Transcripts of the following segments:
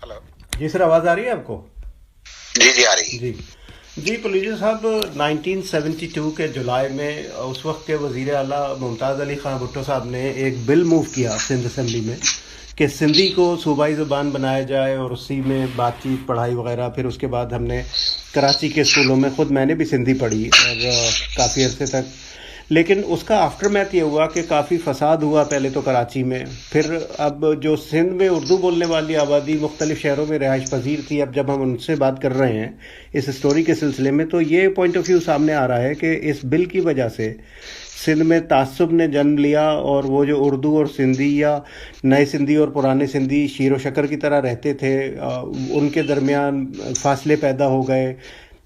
Hello. जी sir, आवाज़ आ रही है आपको? जी जी आ रही। जी जी। पोलीजर साहब, 1972 के जुलाई में उस वक्त के वज़ीर आला मुमताज़ अली ख़ान भुट्टो साहब ने एक बिल मूव किया सिंध असम्बली में कि सिंधी को सूबाई ज़ुबान बनाया जाए, और उसी में बातचीत, पढ़ाई वगैरह। फिर उसके बाद हमने कराची के स्कूलों में, ख़ुद मैंने भी सिंधी पढ़ी और काफ़ी अरसे तक। लेकिन उसका आफ्टर मैथ ये हुआ कि काफ़ी फसाद हुआ, पहले तो कराची में, फिर अब जो सिंध में उर्दू बोलने वाली आबादी मुख्तलिफ़ शहरों में रिहाइश पजीर थी। अब जब हम उनसे बात कर रहे हैं इस स्टोरी के सिलसिले में, तो ये पॉइंट ऑफ व्यू सामने आ रहा है कि इस बिल की वजह से सिंध में तासुब ने जन्म लिया, और वो जो उर्दू और सिंधी, या नए सिंधी और पुराने सिंधी शीर व शक्कर की तरह रहते थे, उनके दरमियान फासले पैदा हो गए,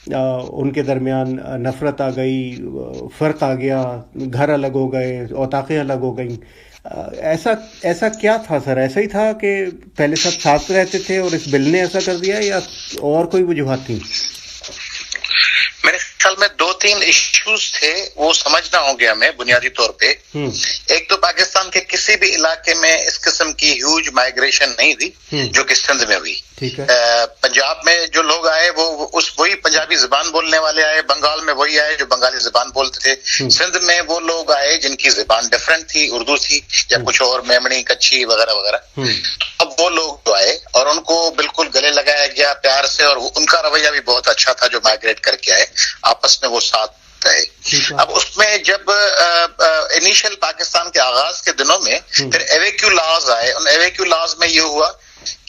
उनके दरमियान नफ़रत आ गई, फ़र्क आ गया, घर अलग हो गए, औताक़ें अलग हो गई। ऐसा ऐसा क्या था सर? ऐसा ही था कि पहले सब साथ रहते थे और इस बिल ने ऐसा कर दिया, या और कोई वजूहत थी? मेरे ख्याल में दो तीन इश्यूज थे, वो समझना हो गया हमें बुनियादी तौर पे। एक तो पाकिस्तान के किसी भी इलाके में इस किस्म की ह्यूज माइग्रेशन नहीं थी जो कि सिंध में हुई। ठीक है। पंजाब में जो लोग आए वो वही पंजाबी जुबान बोलने वाले आए, बंगाल में वही आए जो बंगाली जुबान बोलते थे, सिंध में वो लोग आए जिनकी जुबान डिफरेंट थी, उर्दू थी या कुछ और, मेमणी, कच्छी वगैरह वगैरह। अब वो लोग जो आए और उनको बिल्कुल गले लगाया गया प्यार से, और उनका रवैया भी बहुत अच्छा था जो माइग्रेट करके आए, आपस में वो साथ रहे। अब उसमें जब इनिशियल पाकिस्तान के आगाज के दिनों में फिर एवेक्यू लॉज आए, उन एवेक्यू लॉज में ये हुआ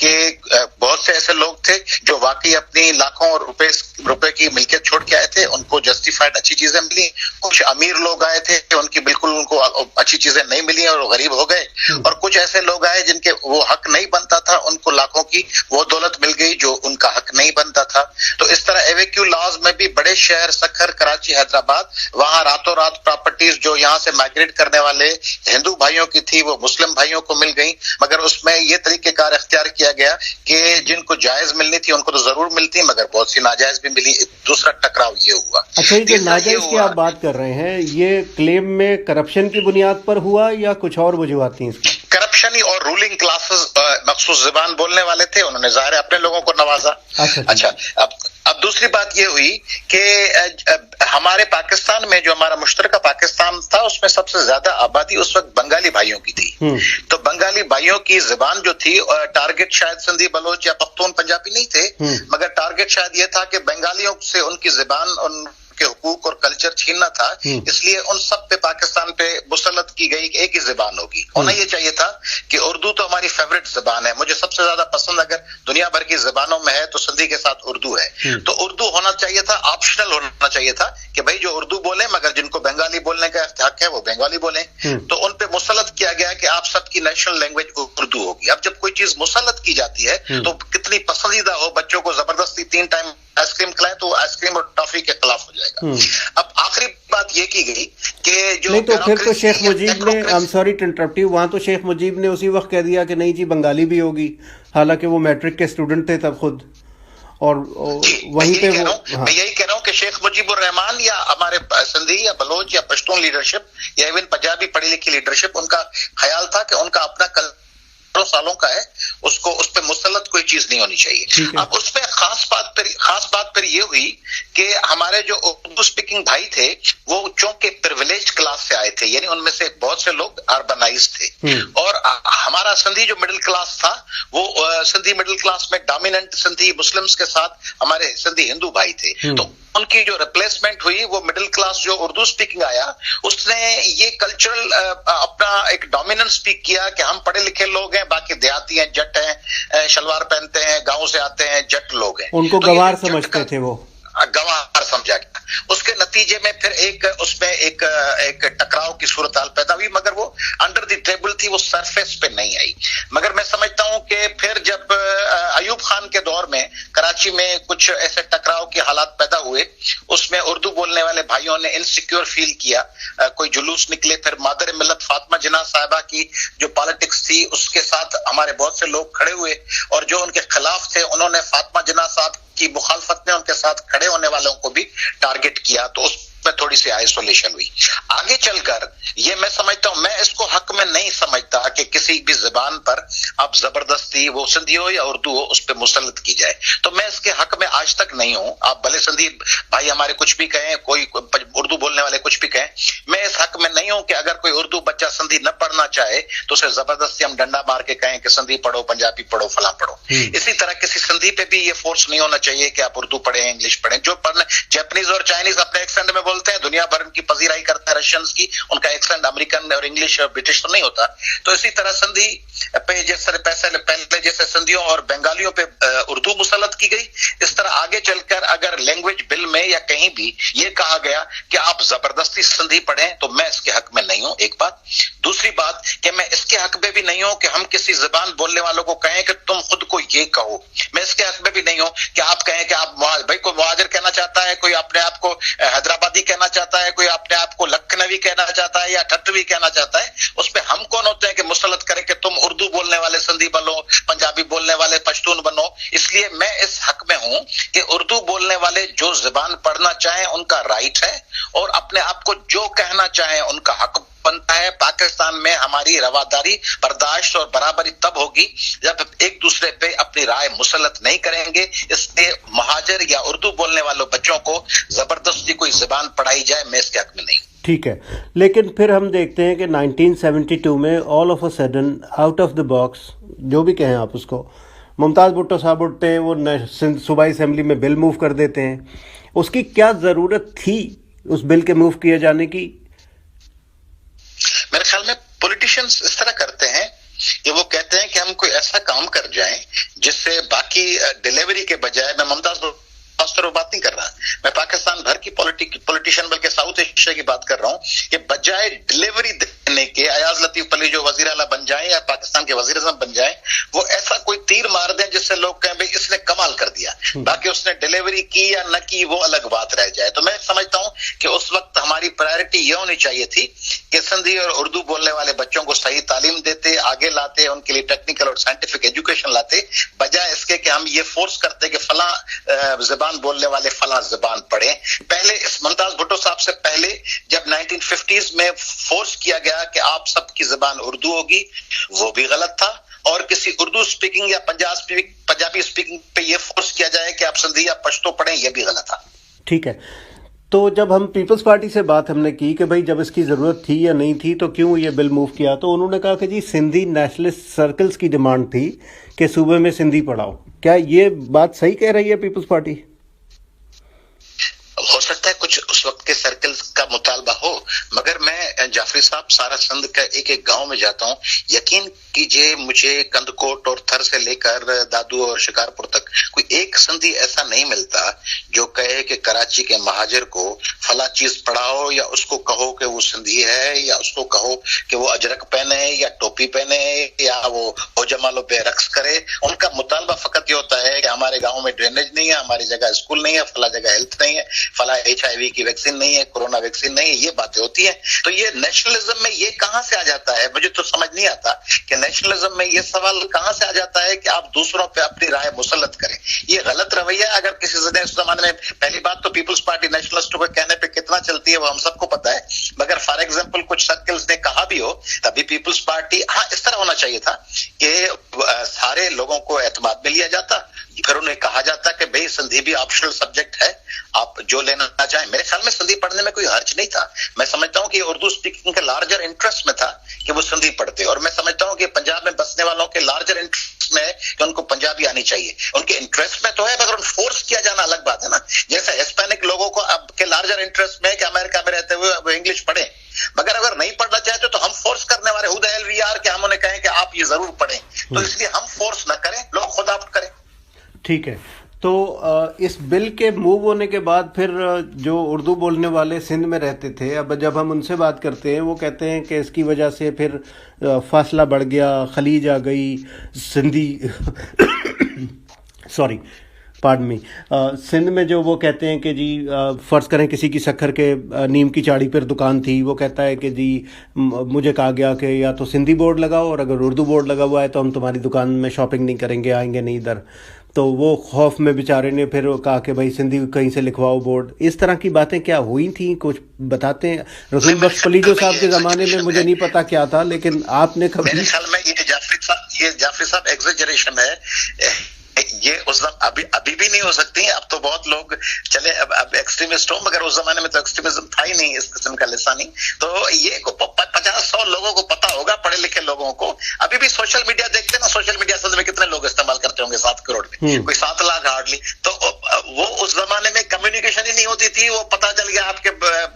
कि बहुत से ऐसे लोग थे जो वाकई अपनी लाखों रुपए की मिल्कियत छोड़ के आए थे, उनको जस्टिफाइड अच्छी चीजें मिली। कुछ अमीर लोग आए थे उनकी बिल्कुल उनको अच्छी चीजें नहीं मिली और वो गरीब हो गए, और कुछ ऐसे लोग आए जिनके वो हक नहीं बनता था, उनको लाखों की वो दौलत मिल गई जो उनका हक नहीं बनता था। तो इस तरह एवेक्यू लॉज में भी बड़े शहर सक्खर, कराची, हैदराबाद, वहां रातों रात प्रॉपर्टीज जो यहाँ से माइग्रेट करने वाले हिंदू भाइयों की थी वो मुस्लिम भाइयों को मिल गई। मगर उसमें ये तरीकेकार इख्तियार किया गया कि जिनको जायज मिलनी थी उनको तो जरूर मिलती, मगर बहुत सी नाजायज भी मिली। दूसरा टकराव ये हुआ। अच्छा, ये जो नाजायज की आप बात कर रहे हैं, ये क्लेम में करप्शन की बुनियाद पर हुआ या कुछ और वजूहत थी इसकी? करप्शन ही, और रूलिंग क्लासेस मखसूस जुबान बोलने वाले थे, उन्होंने जाहिर है अपने लोगों को नवाजा। अच्छा, अब दूसरी बात ये हुई कि हमारे पाकिस्तान में जो हमारा मुश्तरका पाकिस्तान था उसमें सबसे ज्यादा आबादी उस वक्त बंगाली भाइयों की थी। तो बंगाली भाइयों की जुबान जो थी, टारगेट शायद सिंधी, बलोच या पख्तून, पंजाबी नहीं थे, मगर टारगेट शायद ये था कि बंगालियों से उनकी जुबान, उनके हुकूक और कल्चर छीनना था। इसलिए उन सब पे पाकिस्तान पे मुसल्लत की गई कि एक ही जुबान होगी। होना ये चाहिए था कि उर्दू तो हमारी फेवरेट जुबान है, मुझे सबसे ज्यादा पसंद अगर दुनिया भर की जुबानों में है तो सिंधी के साथ उर्दू है। तो उर्दू होना चाहिए था, ऑप्शनल होना चाहिए था कि भाई जो उर्दू बोले, मगर जिनको बंगाली बोलने का हक है वो बंगाली बोले। तो उन पे मुसल्लत किया गया कि आप सबकी नेशनल लैंग्वेज उर्दू होगी। अब जब कोई चीज मुसल्लत की जाती है तो कितनी पसंदीदा हो, बच्चों को जबरदस्ती 3 टाइम आइसक्रीम खिलाए तो आइसक्रीम और टॉफी के खिलाफ हो जाएगा। अब आखिरी बात ये की गई कि जो नहीं, तो फिर तो शेख मुजीब ने, I am sorry to interrupt you, वहां तो शेख मुजीब ने उसी वक्त कह दिया कि नहीं जी बंगाली भी होगी, हालांकि वो मैट्रिक के स्टूडेंट थे तब खुद, और वहीं पे वो। मैं यही कह रहा हूँ कि शेख मुजीबुर रहमान या हमारे सिंधी या बलोच या पश्तून लीडरशिप या इवन पंजाबी पढ़ी लिखी लीडरशिप, उनका ख्याल था कि उनका अपना सालों का है, उसको उस पर मुसल्लत कोई चीज नहीं होनी चाहिए। अब उसमें खास बात पर ये हुई कि हमारे जो उर्दू स्पीकिंग भाई थे वो चूंकि प्रिविलेज्ड क्लास से आए थे, यानी उनमें से बहुत से लोग अर्बनाइज थे, और हमारा सिंधी जो मिडिल क्लास था वो सिंधी मिडिल क्लास में डोमिनेंट सिंधी मुस्लिम्स के साथ हमारे सिंधी हिंदू भाई थे। तो उनकी जो रिप्लेसमेंट हुई वो मिडिल क्लास जो उर्दू स्पीकिंग आया, उसने ये कल्चरल अपना एक डोमिनेंस स्पीक किया कि हम पढ़े लिखे लोग हैं, बाकी देहाती हैं, जट हैं, शलवार पहनते हैं, गांव से आते हैं, जट लोग हैं, उनको तो गवार समझते थे, वो गवार समझा गया। उसके नतीजे में फिर उसमें एक टकराव की सूरत हाल पैदा हुई, मगर वो अंडर द टेबल थी, वो सरफेस पे नहीं आई। मगर मैं समझता हूं कि फिर जब अयूब खान के दौर में कराची में कुछ ऐसे टकराव के हालात पैदा हुए, उसमें उर्दू बोलने वाले भाइयों ने इनसिक्योर फील किया, कोई जुलूस निकले, फिर मादर मिल्लत फातिमा जिन्ना साहिबा की जो पॉलिटिक्स थी उसके साथ हमारे बहुत से लोग खड़े हुए, और जो उनके खिलाफ थे उन्होंने फातिमा जिन्ना साहब की मुखालफत में उनके साथ खड़े होने वालों को भी टारगेट किया। तो उस में थोड़ी सी आइसोलेशन हुई। आगे चलकर ये मैं समझता हूं, मैं इसको हक में नहीं समझता कि किसी भी जुबान पर अब जबरदस्ती वो सिंधी हो या उर्दू हो उस पर मुसलत की जाए, तो मैं इसके हक में आज तक नहीं हूं। आप भले सिंधी भाई हमारे कुछ भी कहें, कोई उर्दू बोलने वाले कुछ भी कहें, मैं इस हक में नहीं हूं कि अगर कोई उर्दू बच्चा सिंधी न पढ़ना चाहे तो उसे जबरदस्ती हम डंडा मार के कहें कि सिंधी पढ़ो, पंजाबी पढ़ो, फला पढ़ो। इसी तरह किसी सिंधी पे भी ये फोर्स नहीं होना चाहिए कि आप उर्दू पढ़ें, इंग्लिश पढ़ें। जो पढ़ने जैपनीज और चाइनीज अपने एक्सेंट में बोलते हैं, दुनिया भर की पजीराई करते हैं रशियंस की, उनका एक्सेंट अमेरिकन और इंग्लिश और ब्रिटिश तो नहीं होता। तो इसी तरह सिंधी पे जैसे पहले जैसे सिंधियों और बंगालियों पे उर्दू मुसलत की गई, इस तरह आगे चलकर अगर लैंग्वेज बिल में या कहीं भी ये कहा गया कि आप जबरदस्ती सिंधी पढ़ें तो मैं इसके हक में नहीं हूं, एक बात। दूसरी बात कि मैं इसके हक में भी नहीं हूं कि हम किसी जुबान बोलने वालों को कहें कि तुम खुद को ये कहो। मैं इसके हक में भी नहीं हूं कि आप कहें कि आप भाई कोई मुहाजिर कहना चाहता है, कोई अपने आप को हैदराबादी कहना चाहता है, कोई अपने आप को लखनवी कहना चाहता है या ठट्टवी कहना चाहता है, उस पर हम कौन होते हैं कि मुसलत करें कि तुम उर्दू बोलने वाले सिंधी बनो, पंजाबी बोलने वाले पश्तून बनो। इसलिए मैं इस हक में हूं कि उर्दू बोलने वाले जो जुबान पढ़ना चाहें उनका राइट है, और अपने आप को जो कहना चाहें उनका हक बनता है। पाकिस्तान में हमारी रवादारी, बर्दाश्त और बराबरी तब होगी जब एक दूसरे पे अपनी राय मुसलत नहीं करेंगे। इसलिए महाजर या उर्दू बोलने वालों बच्चों को जबरदस्ती कोई जुबान पढ़ाई जाए, मैं इसके हक में नहीं। ठीक है, लेकिन फिर हम देखते हैं कि 1972 में all of a sudden out of the box, जो भी कहें आप उसको, मुमताज़ भुट्टो साहब उठते हैं, वो सूबाई असेंबली में बिल मूव कर देते हैं। उसकी क्या ज़रूरत थी उस बिल के मूव किए जाने की? मेरे ख्याल में पॉलिटिशियंस इस तरह करते हैं कि वो कहते हैं कि हम कोई ऐसा काम कर जाएं जिससे बाकी डिलीवरी के बजाय, मैं मुमताज पर बात नहीं कर रहा, मैं पाकिस्तान भर की पॉलिटिशियन बल्कि साउथ एशिया की बात कर रहा हूं, कि बजाय डिलीवरी देने के अयाज लतीफ अली जो वजीर आला बन जाए या पाकिस्तान के वजीर आज़म बन जाए, वो ऐसा कोई तीर मार दें जिससे लोग कहें भाई इसने कमाल कर दिया, बाकी उसने डिलीवरी की या न की वो अलग बात रह जाए। तो मैं समझता हूं कि उस वक्त हमारी प्रायोरिटी ये होनी चाहिए थी कि सिंधी और उर्दू बोलने वाले बच्चों को सही तालीम देते, आगे लाते, उनके लिए टेक्निकल और साइंटिफिक एजुकेशन लाते, बजाय इसके कि हम ये फोर्स करते कि फला जुबान बोलने वाले फला जुबान पढ़े। पहले इस मुमताज भुट्टो साहब से पहले जब 1950s में फोर्स किया गया कि आप सबकी जुबान उर्दू होगी, वो भी गलत था, और किसी उर्दू स्पीकिंग या पंजाबी स्पीकिंग पे ये फोर्स किया जाए कि आप सिंधी या पश्तो पढ़ें, ये भी गलत था। ठीक है, तो जब हम पीपल्स पार्टी से बात हमने की कि भाई जब इसकी ज़रूरत थी या नहीं थी तो क्यों ये बिल मूव किया, तो उन्होंने कहा कि जी सिंधी नेशनलिस्ट सर्कल्स की डिमांड थी कि सूबे में सिंधी पढ़ाओ। क्या ये बात सही कह रही है पीपल्स पार्टी? हो सकता है कुछ उस वक्त के सर्कल्स का मुतालबा हो, मगर मैं जाफरी साहब सारा सिंध का एक एक गांव में जाता हूं, यकीन कीजिए मुझे कंदकोट और थर से लेकर दादू और शिकारपुर तक कोई एक सिंधी ऐसा नहीं मिलता जो कहे कि कराची के महाजिर को फला चीज पढ़ाओ, या उसको कहो कि वो सिंधी है, या उसको कहो कि वो अजरक पहने या टोपी पहने या वो हो जमालों पे रक्स करे। उनका मुतालबा फकत ये होता है कि हमारे गाँव में ड्रेनेज नहीं है, हमारी जगह स्कूल नहीं है, फला जगह हेल्थ नहीं है, फला HIV की वैक्सीन नहीं है, कोरोना वैक्सीन नहीं है, ये बातें होती है। तो ये नेशनलिज्म में ये कहां से आ जाता है, मुझे तो समझ नहीं आता कि नेशनलिज्म में ये सवाल कहां से आ जाता है कि आप दूसरों पे अपनी राय मुसल्लत करें। ये गलत रवैया। अगर किसी ने इस जमाने में, पहली बात तो पीपल्स पार्टी नेशनलिस्टों के कहने पे कितना चलती है वो हम सबको पता है, मगर फॉर एग्जांपल कुछ सर्कल्स ने कहा भी हो तभी पीपल्स पार्टी, हाँ इस तरह होना चाहिए था कि सारे लोगों को एतमाद में लिया जाता, फिर उन्हें कहा जाता कि भाई सिंधी भी ऑप्शनल सब्जेक्ट है, आप जो लेना चाहें। मेरे ख्याल में सिंधी पढ़ने में कोई हर्ज नहीं था। मैं समझता हूं कि उर्दू स्पीकिंग के लार्जर इंटरेस्ट में था कि वो सिंधी पढ़ते, और मैं समझता हूं कि पंजाब में बसने वालों के लार्जर इंटरेस्ट में है कि उनको पंजाबी आनी चाहिए। उनके इंटरेस्ट में तो है, मगर फोर्स किया जाना अलग बात है ना। जैसे हिस्पैनिक लोगों को अब के लार्जर इंटरेस्ट में है कि अमेरिका में रहते हुए वो इंग्लिश पढ़े, मगर अगर नहीं पढ़ना चाहते तो हम फोर्स करने वाले who the hell we are कि हम उन्हें कहें कि आप ये जरूर पढ़ें। तो इसलिए हम फोर्स न करें, लोग खुद आप करें। ठीक है, तो इस बिल के मूव होने के बाद फिर जो उर्दू बोलने वाले सिंध में रहते थे, अब जब हम उनसे बात करते हैं वो कहते हैं कि इसकी वजह से फिर फासला बढ़ गया, खलीज आ गई, Sindhi sorry pardon me, Sindh में जो वो कहते हैं कि जी फ़र्ज़ करें किसी की शक्कर के नीम की चाड़ी पर दुकान थी, वो कहता है कि जी मुझे कहा गया कि या तो सिंधी बोर्ड लगाओ और अगर उर्दू बोर्ड लगा हुआ है तो हम तुम्हारी दुकान में शॉपिंग नहीं करेंगे, आएंगे नहीं इधर। تو وہ خوف میں بیچارے نے پھر کہا کہ بھائی سندھی کہیں سے لکھواؤ بورڈ. اس طرح کی باتیں کیا ہوئی تھیں؟ کچھ بتاتے ہیں. رسول بخش پلیجو صاحب کے زمانے میں مجھے نہیں پتا کیا تھا، لیکن آپ نے کبھی... میرے خیال میں یہ جعفری صاحب ایگزیجریشن ہے. یہ اس ابھی بھی نہیں ہو سکتی. اب تو بہت لوگ چلے اب ایکسٹریمسٹ ہوں، مگر اس زمانے میں تو ایکسٹریمزم تھا ہی نہیں اس قسم کا لسانی. تو یہ 50-100 لوگوں کو پتا ہوگا، پڑھے لکھے لوگوں کو. ابھی بھی سوشل میڈیا دیکھتے نا، سوشل میڈیا اصل میں کتنے لوگ استعمال کرتے ہوں گے؟ 7 کروڑ میں، کوئی 7 لاکھ ہارڈلی. تو وہ اس زمانے میں کمیونیکیشن ہی نہیں ہوتی تھی. وہ پتا چل گیا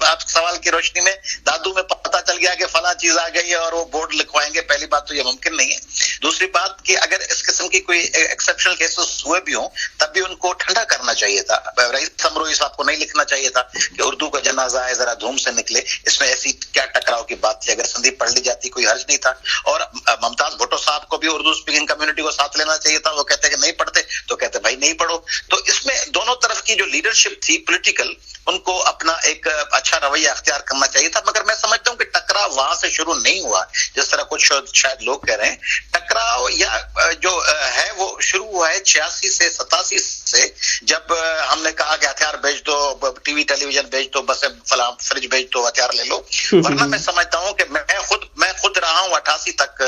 آپ سوال کی روشنی میں، دادو میں پتا چل گیا کہ فلاں چیز آ گئی ہے اور وہ بورڈ لکھوائیں گے. پہلی بات تو یہ ممکن نہیں ہے. دوسری بات کہ اگر اس قسم کی کوئی ایکسیپشنل کیسز ہوئے بھی ہوں تب بھی ان کو ٹھنڈا کرنا چاہیے تھا. رئیس امروئی صاحب کو نہیں لکھنا چاہیے تھا کہ اردو کا جنازہ ہے ذرا دھوم سے نکلے. اس میں ایسی کیا ٹکراؤ کی بات تھی؟ اگر سندھی پڑھ لی جاتی کوئی حرج نہیں تھا. اور ممتاز بھٹو صاحب کو بھی اردو اسپیکنگ کمیونٹی کو ساتھ لینا چاہیے تھا. وہ کہتے کہ نہیں پڑھتے تو کہتے بھائی نہیں پڑھو. تو اس میں دونوں طرف کی جو لیڈرشپ تھی پولیٹیکل، ان کو اپنا ایک اچھا رویہ اختیار کرنا چاہیے تھا. مگر میں سمجھتا ہوں کہ ٹکراؤ وہاں سے شروع نہیں ہوا جس طرح کچھ شاید لوگ کہہ رہے ہیں. ٹکراؤ یا جو ہے وہ شروع ہوا ہے 86 سے 87 سے، جب ہم نے کہا کہ ہتھیار بیچ دو، ٹی وی ٹیلی ویژن بیچ دو، بس فلاں فریج بیچ دو، ہتھیار لے لو. ورنہ میں سمجھتا ہوں کہ میں خود رہا ہوں 88 تک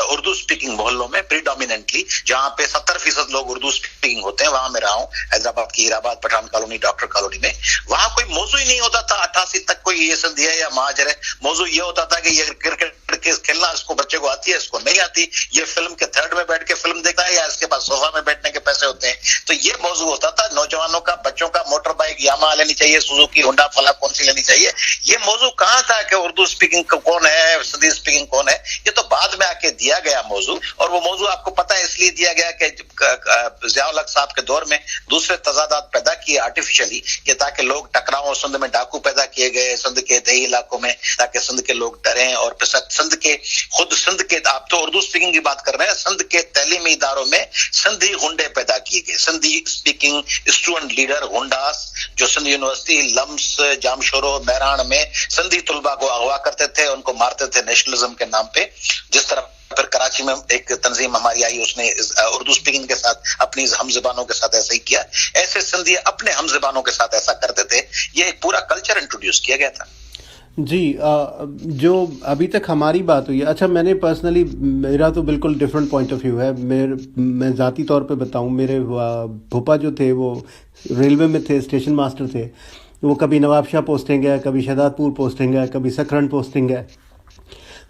اردو اسپیکنگ محلوں میں پریڈومیننٹلی، جہاں پہ 70% لوگ اردو اسپیکنگ ہوتے ہیں. وہاں میں رہا ہوں، حیدرآباد کی ہیرآباد، پٹھان کالونی، ڈاکٹر کالونی میں. وہاں کوئی موضوع ہی نہیں ہوتا تھا 88 تک کوئی یہ سندھی ہے یا مہاجر ہے. موضوع یہ ہوتا تھا کہ یہ کرکٹ کھیلنا اس کو بچے کو آتی ہے، اس کو نہیں آتی. یہ فلم کے تھرڈ میں بیٹھ کے فلم دیکھتا ہے یا اس کے پاس صوفہ میں بیٹھنے کے پیسے ہوتے ہیں. تو یہ موضوع ہوتا تھا. نوجوانوں کا، بچوں کا موٹر بائک یاما لینی چاہیے، سوزوکی ہونڈا فلاں کون سی لینی چاہیے. یہ موضوع کہاں تھا کہ اردو اسپیکنگ کون ہے، سندھی اسپیکنگ کون ہے؟ یہ تو بعد میں آ کے دیا گیا موضوع. اور وہ موضوع آپ کو پتہ ہے اس لیے دیا گیا کہ ضیاء الحق صاحب کے دور میں دوسرے تضادات پیدا کیے آرٹیفیشلی، کہ تاکہ لوگ ٹکراؤں. سندھ میں ڈاکو پیدا کیے گئے سندھ کے دیہی علاقوں میں، تاکہ سندھ کے لوگ ڈریں. اور سندھ کے آپ تو اردو اسپیکنگ کی بات کر رہے ہیں، سندھ کے تعلیمی اداروں میں سندھی ہنڈے پیدا کیے گئے. سندھی اسپیکنگ اسٹوڈنٹ لیڈر ہنڈاس جو سندھ یونیورسٹی، لمس، جامشورو، میران میں سندھی طلباء کو اغوا کرتے تھے، ان کو مارتے تھے نیشنلزم کے نام پہ. جس طرح پھر کراچی میں ایک تنظیم ہماری آئی، اس نے اردو اسپیکنگ کے ساتھ اپنی ہم زبانوں کے ساتھ ایسا ہی کیا. ایسے سندھی اپنے ہم زبانوں کے ساتھ ایسا کرتے تھے. یہ ایک پورا کلچر انٹروڈیوس کیا گیا تھا. جی جو ابھی تک ہماری بات ہوئی ہے، اچھا میں نے پرسنلی، میرا تو بالکل ڈفرینٹ پوائنٹ آف ویو ہے. میں ذاتی طور پہ بتاؤں، میرے پھوپا جو تھے وہ ریلوے میں تھے، اسٹیشن ماسٹر تھے. وہ کبھی نواب شاہ پوسٹنگ ہے، کبھی شہزاد پور پوسٹنگ ہے، کبھی سکھرنڈ پوسٹنگ ہے.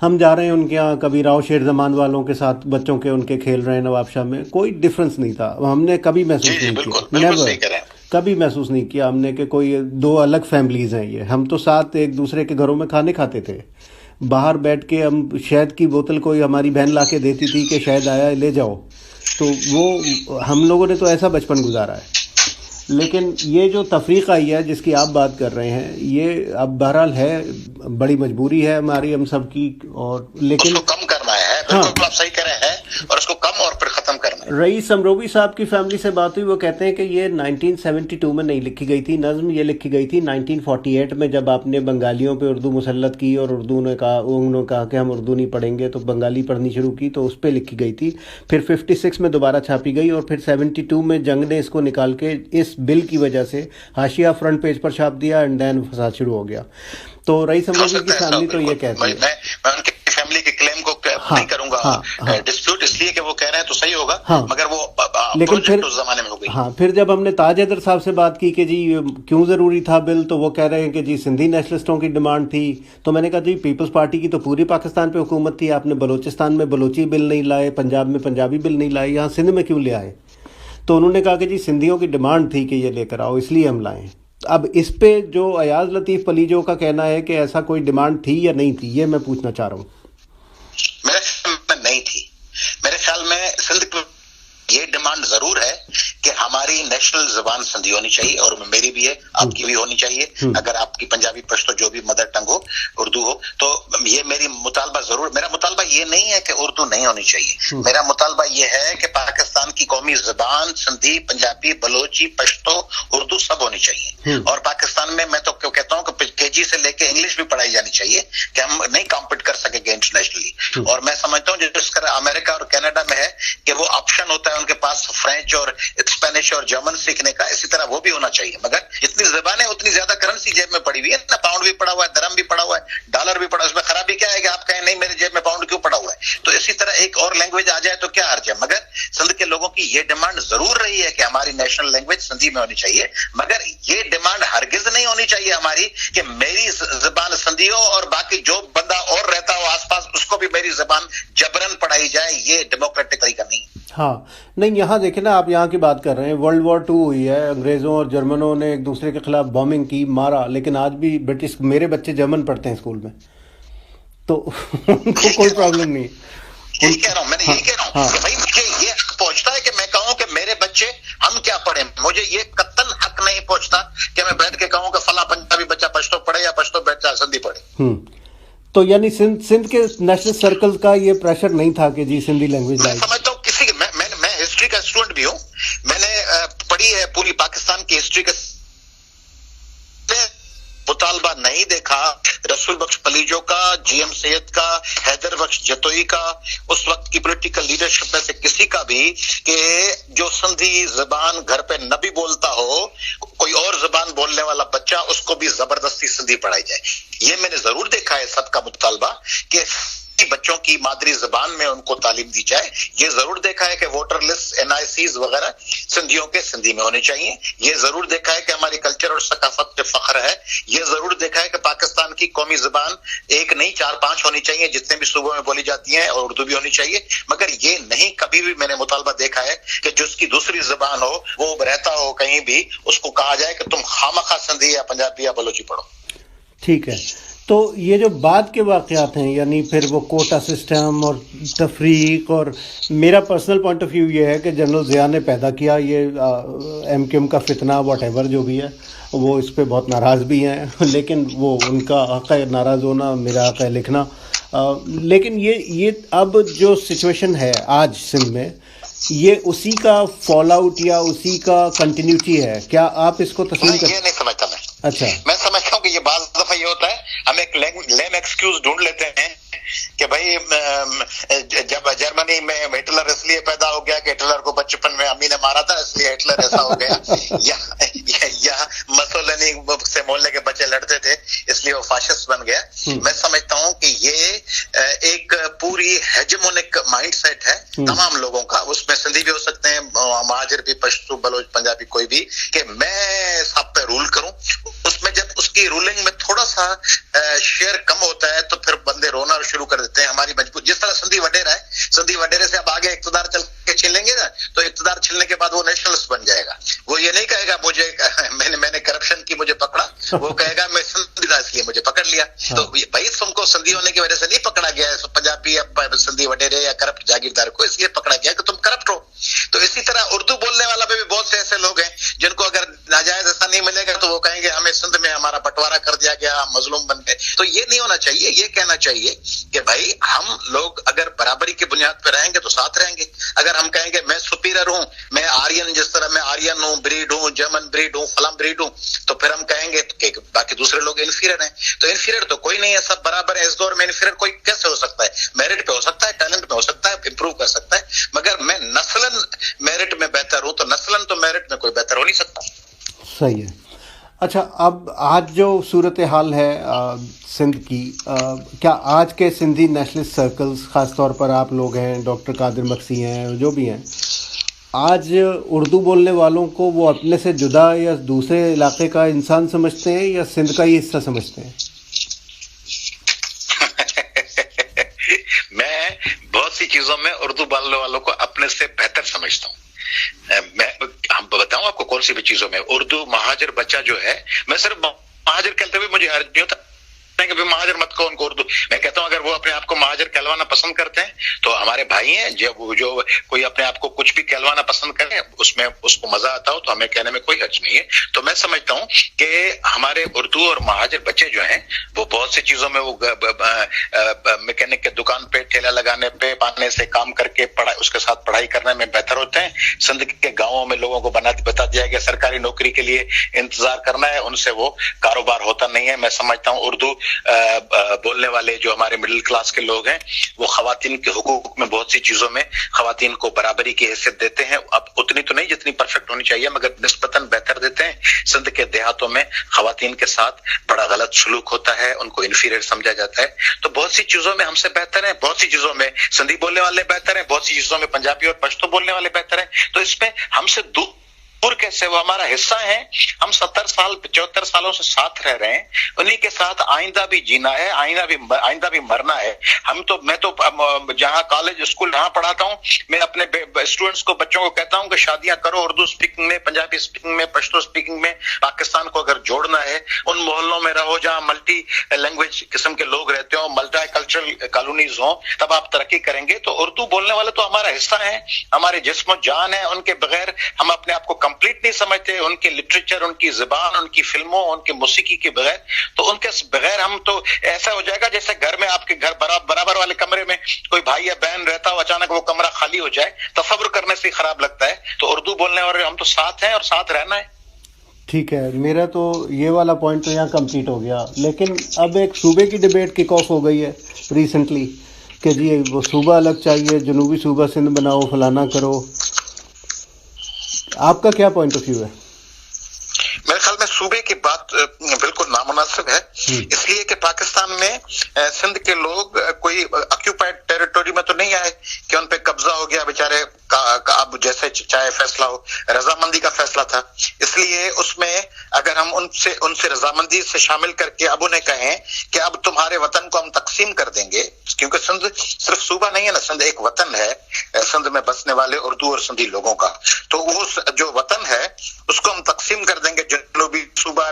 ہم جا رہے ہیں ان کے یہاں، کبھی راؤ شیر زمان والوں کے ساتھ بچوں کے ان کے کھیل رہے ہیں نواب شاہ میں. کوئی ڈفرینس نہیں تھا. ہم نے کبھی محسوس نہیں کیا، کبھی محسوس نہیں کیا ہم نے کہ کوئی دو الگ فیملیز ہیں. یہ ہم تو ساتھ ایک دوسرے کے گھروں میں کھانے کھاتے تھے. باہر بیٹھ کے ہم شہد کی بوتل کوئی ہماری بہن لا کے دیتی تھی کہ شہد آیا لے جاؤ. تو وہ ہم لوگوں نے تو ایسا بچپن گزارا ہے. لیکن یہ جو تفریق آئی ہے جس کی آپ بات کر رہے ہیں، یہ اب بہرحال ہے، بڑی مجبوری ہے ہماری ہم سب کی. اور لیکن اس کو کم کرنا ہے. بالکل آپ صحیح کہہ رہے ہیں. اور اس کو کم اور پھر ختم کرنا ہے. رئیس امروی صاحب کی فیملی سے بات ہوئی، وہ کہتے ہیں کہ یہ 1972 میں نہیں لکھی گئی تھی نظم. یہ لکھی گئی تھی 1948 میں، جب آپ نے بنگالیوں پہ اردو مسلط کی اور انہوں نے کہا کہ ہم اردو نہیں پڑھیں گے تو بنگالی پڑھنی شروع کی، تو اس پہ لکھی گئی تھی. پھر 56 میں دوبارہ چھاپی گئی، اور پھر 72 میں جنگ نے اس کو نکال کے اس بل کی وجہ سے حاشیہ فرنٹ پیج پر چھاپ دیا، اینڈ دین فساد شروع ہو گیا. تو رئیس امروی کی فیملی تو یہ کہتی ہے. میں ان کی فیملی کے کلیم کو نہیں کروں گا ڈسپیوٹ، اس لیے کہ وہ کہہ رہے ہیں تو صحیح ہوگا، مگر وہ لیکن پھر اس زمانے میں ہو گئی. پھر جب ہم نے تاج حیدر صاحب سے بات کی کہ جی کیوں ضروری تھا بل، تو وہ کہہ رہے ہیں کہ جی سندھی نیشنلسٹوں کی ڈیمانڈ تھی. تو میں نے کہا جی پیپلز پارٹی کی تو پوری پاکستان پہ حکومت تھی، آپ نے بلوچستان میں بلوچی بل نہیں لائے، پنجاب میں پنجابی بل نہیں لائے، یہاں سندھ میں کیوں لے آئے؟ تو انہوں نے کہا کہ جی سندھیوں کی ڈیمانڈ تھی کہ یہ لے کر آؤ، اس لیے ہم لائیں. اب اس پہ جو ایاز لطیف پلیجو کا کہنا ہے کہ ایسا کوئی ڈیمانڈ تھی یا نہیں تھی، یہ میں پوچھنا چاہ رہا ہوں. میرے خیال میں نہیں تھی. میرے خیال میں سندھ کو یہ ڈیمانڈ ضرور ہے کہ ہماری نیشنل زبان سندھی ہونی چاہیے، اور میری بھی ہے، آپ کی بھی ہونی چاہیے. اگر آپ کی پنجابی پشتو جو بھی مدر ٹنگ ہو، اردو ہو، تو یہ میری مطالبہ ضرور. میرا مطالبہ یہ نہیں ہے کہ اردو نہیں ہونی چاہیے. میرا مطالبہ یہ ہے کہ پاکستان کی قومی زبان سندھی، پنجابی، بلوچی، پشتو، اردو سب ہونی چاہیے. اور پاکستان میں تو کہتا ہوں کہ अंग्रेजी से लेके इंग्लिश भी पढ़ाई जानी चाहिए कि हम नहीं कॉम्पीट कर सकेंगे इंटरनेशनली। और मैं समझता हूँ जिस तरह अमेरिका और कनाडा में है कि वो ऑप्शन होता है उनके पास फ्रेंच और स्पेनिश और जर्मन सीखने का, इसी तरह वो भी होना चाहिए। मगर जितनी ज़बानें उतनी ज्यादा करेंसी जेब में पड़ी हुई है ना, पाउंड भी पड़ा हुआ है, दरम भी पड़ा हुआ है, डॉलर भी पड़ा, उसमें खराबी क्या है कि आप कहें नहीं मेरे जेब में पाउंड क्यों पड़ा हुआ है। तो इसी तरह एक और लैंग्वेज आ जाए तो क्या हर्ज है। मगर सिंध के लोगों की ये डिमांड जरूर रही है कि हमारी नेशनल लैंग्वेज सिंधी में होनी चाहिए, मगर ये डिमांड हरगिज नहीं होनी चाहिए हमारी कि मेरी जबान सिंधी हो और बाकी जो बंदा और रहता हो आसपास उसको भी मेरी जबान जबरन पढ़ाई जाए। ये डेमोक्रेटिक तरीका नहीं। हाँ, नहीं, यहाँ देखें ना, आप यहाँ की बात कर रहे हैं, World War II हुई है, अंग्रेज़ों और जर्मनों ने एक दूसरे के खिलाफ बॉम्बिंग की, मारा, लेकिन आज भी ब्रिटिश, मेरे बच्चे जर्मन पढ़ते हैं स्कूल में, तो उनको कोई प्रॉब्लम नहीं। यही कह रहा हूँ, मैंने यही कह रहा हूँ कि भाई मुझे ये हक पहुंचता है कि मैं कहूँ कि मेरे बच्चे हम क्या पढ़े। मुझे ये कतन हक नहीं पहुंचता कि मैं बैठ के कहूँ कि फला पंजाबी बच्चा पश्तो पढ़े या पश्तो बच्चा सिंधी पढ़े। तो यानी सिंध के नेशनल सर्कल का ये प्रेशर नहीं था कि जी सिंधी लैंग्वेज मैं समझता हूँ किसी मैं हिस्ट्री का स्टूडेंट भी हूँ, मैंने पढ़ी है पूरी पाकिस्तान की हिस्ट्री का, मुतालबा नहीं देखा रसूल बख्श पलीजो का, जीएम सैयद का, हैदर बख्श जतोई का, उस वक्त की पॉलिटिकल लीडरशिप में से किसी का भी, कि जो सिंधी जबान घर पे न भी बोलता हो, कोई और जबान बोलने वाला बच्चा उसको भी जबरदस्ती सिंधी पढ़ाई जाए। ये मैंने जरूर देखा है सबका मुतालबा कि बच्चों की मादरी जबान में उनको तालीम दी जाए। ये जरूर देखा है कि वोटर लिस्ट, NICs वगैरह सिंधियों के सिंधी में होने चाहिए। ये जरूर देखा है कि हमारी कल्चर और सकाफत पे फख्र है। ये जरूर देखा है कि पाकिस्तान की कौमी जबान एक नहीं 4-5 होनी चाहिए जितने भी सूबों में बोली जाती हैं, और उर्दू भी होनी चाहिए। मगर ये नहीं कभी भी मैंने मुतालबा देखा है कि जिसकी दूसरी जबान हो, वो रहता हो कहीं भी, उसको कहा जाए कि तुम खामखा सिंधी या पंजाबी या बलोची पढ़ो। ठीक है, तो ये जो बाद के वाक़यात हैं, यानी फिर वो कोटा सिस्टम और तफरीक, और मेरा पर्सनल पॉइंट ऑफ व्यू ये है कि जनरल ज़िया ने पैदा किया ये MQM का फितना, व्हाटएवर जो भी है, वो इस पे बहुत नाराज़ भी हैं, लेकिन वो उनका हक़ है नाराज़ होना, मेरा हक़ है लिखना। लेकिन ये अब जो सिचुएशन है आज सिंध में, ये उसी का फॉल आउट या उसी का कंटिन्यूटी है, क्या आप इसको तस्लीम कर? ये नहीं समझता मैं। अच्छा, मैं समझता हूँ कि ये बाज़ दफा ये होता है, हम एक लेम एक्सक्यूज ढूंढ लेते हैं कि भाई जब जर्मनी में हिटलर इसलिए पैदा हो गया कि हिटलर को बचपन में अम्मी ने मारा था इसलिए हिटलर ऐसा हो गया, या मसोलिनी से मोहल्ले के बच्चे लड़ते थे इसलिए वो फाशिस्ट बन गया। मैं समझता हूँ कि ये एक पूरी हेजेमोनिक माइंडसेट है तमाम लोगों का, उसमें सिंधी भी हो सकते हैं, महाजर भी, पश्तो, बलोच, पंजाबी, कोई भी, कि मैं सब पे रूल करूं। उसमें जब उसकी रूलिंग में थोड़ा सा शेयर कम होता है तो फिर बंदे रोना शुरू कर देते हैं। हमारी मजबूत, जिस तरह सिंधी वडेरा है, सिंधी वडेरे से अब आगे इक़्तिदार चल के छीनेंगे ना, तो इक़्तिदार छीनने के बाद वो नेशनलिस्ट बन जाएगा। वो ये नहीं कहेगा मुझे मैंने करप्शन की मुझे पकड़ा, वो कहेगा मैं सिंधी था इसलिए मुझे पकड़ लिया। तो भाई तुमको सिंधी होने की वजह से नहीं पकड़ा गया है, पंजाबी या सिंधी वडेरे या करप्ट जागीरदार को इसलिए पकड़ा गया कि तुम करप्ट हो। तो इसी तरह उर्दू बोलने वाला भी बहुत से ऐसे लोग हैं जिनको अगर नाजायज ऐसा नहीं मिलेगा तो वो कहेंगे हमें सिंध में हमारा बंटवारा कर दिया गया, हम मजलूम बन गए। तो ये नहीं होना चाहिए। ये कहना चाहिए कि भाई हम लोग अगर बराबरी की बुनियाद पर रहेंगे तो साथ रहेंगे। अगर हम कहेंगे मैं सुपीरियर हूं, मैं आर्यन, जिस तरह मैं आर्यन हूं, ब्रीड हूं, जर्मन ब्रीड हूं, फलां ब्रीड हूं, तो फिर हम कहेंगे कि बाकी दूसरे लोग इन्फीरियर हैं। तो इन्फीरियर तो कोई नहीं है, सब बराबर है। इस दौर में इन्फीरियर कोई कैसे हो सकता है? मेरिट पे हो सकता है, टैलेंट पे हो सकता है, इंप्रूव कर सकता है, मगर मैं नस्लन मेरिट में बेहतर हूं तो नस्लन तो मेरिट में कोई बेहतर हो नहीं सकता। सही है। अच्छा, अब आज जो सूरत हाल है सिंध की, क्या आज के सिंधी नेशनलिस्ट सर्कल्स, ख़ास तौर पर आप लोग हैं, डॉक्टर कादिर मक्सी हैं, जो भी हैं, आज उर्दू बोलने वालों को वो अपने से जुदा या दूसरे इलाके का इंसान समझते हैं या सिंध का ही हिस्सा समझते हैं? मैं बहुत सी चीजों में उर्दू बोलने वालों को अपने से बेहतर समझता हूँ। हम बताऊं आपको कौन सी भी चीजों में। उर्दू महाजर बच्चा जो है, मैं सिर्फ महाजर कहते हुए मुझे हर्ज नहीं होता कि महाजर मत कहो उनको उर्दू। मैं कहता हूं अगर वो अपने आप को महाजर कहलवाना पसंद करते हैं तो हमारे भाई हैं। जो कोई अपने आप को कुछ भी कहलवाना पसंद करे, उसमें उसको मजा आता हो तो हमें कहने में कोई हर्ज नहीं है। तो मैं समझता हूं कि हमारे उर्दू और महाजर बच्चे जो हैं वो बहुत सी चीजों में, वो मैकेनिक के दुकान पे, ठेला लगाने पे, पाने से काम करके उसके साथ पढ़ाई करने में बेहतर होते हैं। सिंध के गाँवों में लोगों को बता दिया कि सरकारी नौकरी के लिए इंतजार करना है, उनसे वो कारोबार होता नहीं है। मैं समझता हूँ उर्दू बोलने वाले जो हमारे मिडिल क्लास के लोग हैं वो खवातीन के हुकूक में बहुत सी चीजों में खवातीन को बराबरी की हैसियत देते हैं। अब उतनी तो नहीं जितनी परफेक्ट होनी चाहिए, मगर निस्बतन बेहतर देते हैं। सिंध के देहातों में खवातीन के साथ बड़ा गलत सलूक होता है, उनको इन्फीरियर समझा जाता है। तो बहुत सी चीजों में हमसे बेहतर है, बहुत सी चीजों में सिंधी बोलने वाले बेहतर है, बहुत सी चीजों में पंजाबी और पश्तो बोलने वाले बेहतर है। तो इसमें हमसे दूर कैसे, वो हमारा हिस्सा है। हम 74 सालों से साथ रह रहे हैं, उन्हीं के साथ आइंदा भी जीना है, आइंदा भी मरना है। मैं तो जहाँ कॉलेज स्कूल जहाँ पढ़ाता हूँ, मैं अपने स्टूडेंट्स को, बच्चों को कहता हूँ कि शादियां करो उर्दू स्पीकिंग में, पंजाबी स्पीकिंग में, पश्तो स्पीकिंग में। पाकिस्तान को अगर जोड़ना है, उन मोहल्लों में रहो जहाँ मल्टी लैंग्वेज किस्म के लोग रहते हो, मल्टी कल्चरल कॉलोनीज हो, तब आप तरक्की करेंगे। तो उर्दू बोलने वाले तो हमारा हिस्सा है, हमारे जिस्म जान है। उनके बगैर हम अपने आप को कंप्लीट नहीं समझते। उनके लिटरेचर, उनकी जुबान, उनकी फिल्मों, उनके मौसीकी के बगैर, तो उनके बगैर हम तो ऐसा हो जाएगा जैसे घर में, आपके घर बराबर वाले कमरे में कोई भाई या बहन रहता हो, अचानक वो कमरा खाली हो जाए, तसव्वुर करने से खराब लगता है। तो उर्दू बोलने वाले हम तो साथ हैं और साथ रहना है। ठीक है, मेरा तो ये वाला पॉइंट तो यहाँ कंप्लीट हो गया। लेकिन अब एक सूबे की डिबेट किक ऑफ हो गई है रिसेंटली कि जी वो सूबा अलग चाहिए, जनूबी सूबा सिंध बनाओ, फलाना करो। आपका क्या पॉइंट ऑफ व्यू है? मेरे ख्याल में सूबे की बात बिल्कुल नामुनासिब है, इसलिए कि पाकिस्तान में सिंध के लोग कोई ऑक्यूपाइड टेरिटोरी में तो नहीं आए कि उन पे कब्जा हो गया बेचारे का अब जैसे चाहे फैसला हो, रजामंदी का फैसला था। इसलिए उसमें अगर हम उनसे रजामंदी से शामिल करके अब उन्हें कहें कि अब तुम्हारे वतन को हम तकसीम कर देंगे, क्योंकि सिंध सिर्फ सूबा नहीं है ना, सिंध एक वतन है सिंध में बसने वाले उर्दू और सिंधी लोगों का। तो वो जो वतन है उसको हम तकसीम कर देंगे, जनूबी सूबा,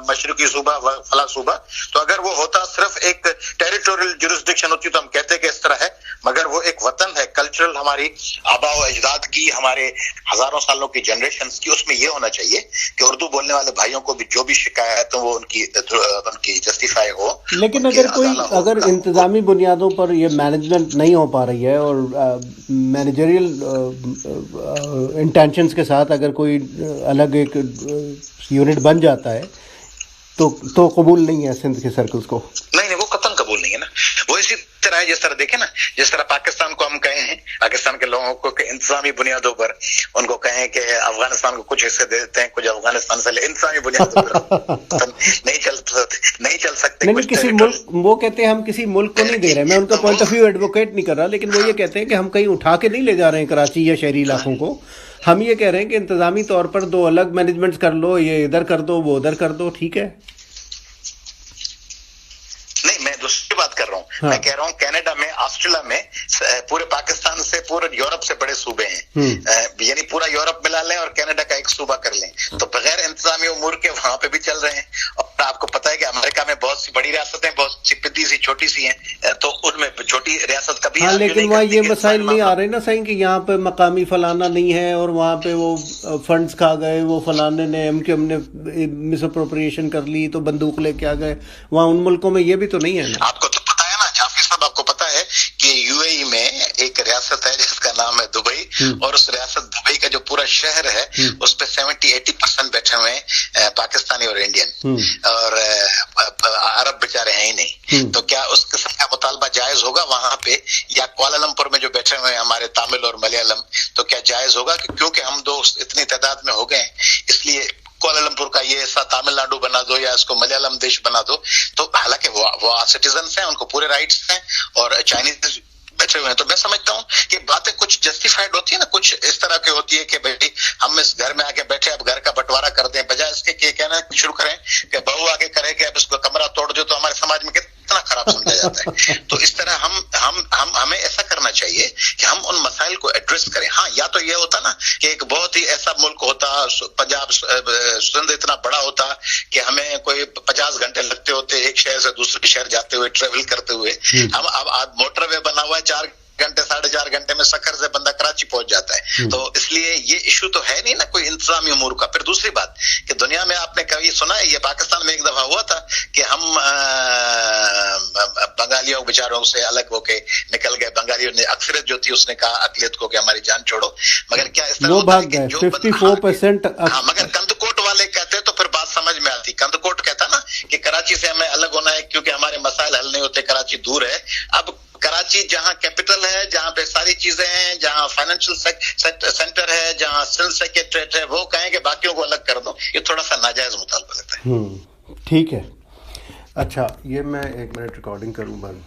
मशरकी सूबा, फला सूबा। तो अगर वो होता सिर्फ एक टेरिटोरियल जुरिस्डिक्शन होती तो हम कहते कि इस तरह है, मगर वो एक वतन है, कल्चरल हमारी आबा और अजदाद की, हमारे हजारों सालों की जनरेशन की। उसमें ये होना चाहिए कि उर्दू बोलने वाले भाइयों को भी जो भी शिकायत हो वो उनकी जस्टिफाई हो। लेकिन अगर इंतजामी बुनियादों पर ये मैनेजमेंट नहीं हो पा रही है और मैनेजरियल इंटेंशंस के साथ अगर कोई अलग एक यूनिट बन जाता है तो कबूल नहीं है सिंध के सर्कल्स को? नहीं, वो कतन कबूल नहीं है ना। वो इसी तरह है जिस तरह देखे ना, जिस तरह पाकिस्तान को हम कहे हैं, पाकिस्तान के लोगों को इंतजामी बुनियादों पर उनको कहें कि अफगानिस्तान को कुछ हिस्से दे देते हैं, कुछ अफगानिस्तान से इंतजामी बुनियादों पर नहीं चल सकते। नहीं, किसी मुल्क, वो कहते हैं हम किसी मुल्क को नहीं दे रहे। मैं उनका पॉइंट ऑफ व्यू एडवोकेट नहीं कर रहा, लेकिन वो ये कहते हैं कि हम कहीं उठा के नहीं ले जा रहे हैं कराची या शहरी इलाकों को। हम ये कह रहे हैं कि इंतजामी तौर पर दो अलग मैनेजमेंट्स कर लो, ये इधर कर दो, वो उधर कर दो, ठीक है? नहीं, मैं दूसरी बात कर रहा हूँ। हाँ। मैं कह रहा हूँ कनाडा में, ऑस्ट्रेलिया में, पूरे पाकिस्तान से पूरे यूरोप से बड़े सूबे हैं, यानी पूरा यूरोप मिला लें और कनाडा का एक सूबा कर लें, तो बगैर इंतजामी उमूर के वहां पे भी चल रहे हैं। और आपको पता है कि अमेरिका में बहुत सी बड़ी रियासतें, बहुत सी पिद्दी सी छोटी सी हैं, तो उनमें छोटी रियासत कभी हाँ, लेकिन वहाँ ये मसाइल नहीं आ रहे ना सही कि यहाँ पे मकामी फलाना नहीं है और वहाँ पे वो फंड्स खा गए, वो फलाने ने हमने मिसअप्रोप्रिएशन कर ली तो बंदूक लेके आ गए। वहाँ उन मुल्कों में ये भी तो नहीं है ना। आपको तो पता है ना जाफी साहब, आपको पता है कि यूएई में एक रियासत है जिसका नाम है दुबई, और उस रियासत दुबई का जो पूरा शहर है उस पे 70-80% बैठे हुए हैं पाकिस्तानी और इंडियन, और अरब बेचारे हैं ही नहीं। तो क्या उस किस्म का मुतालबा जायज होगा वहां पे? या कुआलालंपुर में जो बैठे हुए हैं हमारे तमिल और मलयालम, तो क्या जायज होगा कि क्योंकि हम दो इतनी तादाद में हो गए इसलिए कुआलालंपुर का ये ऐसा तमिलनाडु बना दो या इसको मलयालम देश बना दो? तो हालांकि वो सिटीजन हैं, उनको पूरे राइट्स हैं, और चाइनीज बैठे हुए हैं। तो मैं समझता हूँ कि बातें कुछ जस्टिफाइड होती है ना, कुछ इस तरह की होती है कि भाई हम इस घर में आके बैठे, अब घर का बंटवारा कर दें, बजाय इसके कि कहना शुरू करें कि बहू आगे करे कि अब इसको कमरा तोड़ दो, तो हमारे समाज में कितना खराब समझा जाता है। तो इस तरह हमें ऐसा करना चाहिए कि हम उन मसाइल को एड्रेस करें। हाँ, या तो ये होता ना कि एक बहुत ही ऐसा मुल्क होता, पंजाब सिंध इतना बड़ा होता कि हमें कोई 50 घंटे लगते होते एक शहर से दूसरे शहर जाते हुए, ट्रेवल करते हुए। हम अब मोटरवे बना हुआ है, 4 घंटे 4.5 घंटे में सखर से बंदा कराची पहुंच जाता है। तो इसलिए ये इशू तो है नहीं ना कोई इंतजामी उमूर का। फिर दूसरी बात कि दुनिया में आपने कभी सुना है, ये पाकिस्तान में एक दफा हुआ था कि हम बंगालियों बेचारों से अलग होके निकल गए, बंगालियों ने अक्सरियत जो थी उसने कहा अकलियत को कि हमारी जान छोड़ो, मगर क्या इस तरह वो होता है भाग कि गए जो 54%। हाँ, मगर कंदकोट वाले कहते तो फिर बात समझ में आती। कंदकोट कहता ना कि कराची से हमें अलग होना है क्योंकि हमारे मसाइल हल नहीं होते, कराची दूर है। अब कराची जहां कैपिटल है, जहां पे सारी चीजें हैं, जहां फाइनेंशियल सेंटर है, जहां सिविल सेक्रेटरीट है, वो कहें कि बाकियों को अलग कर दो, ये थोड़ा सा नाजायज मुतालबा लगता है। ठीक है। अच्छा, ये मैं 1 मिनट रिकॉर्डिंग करूं बंद।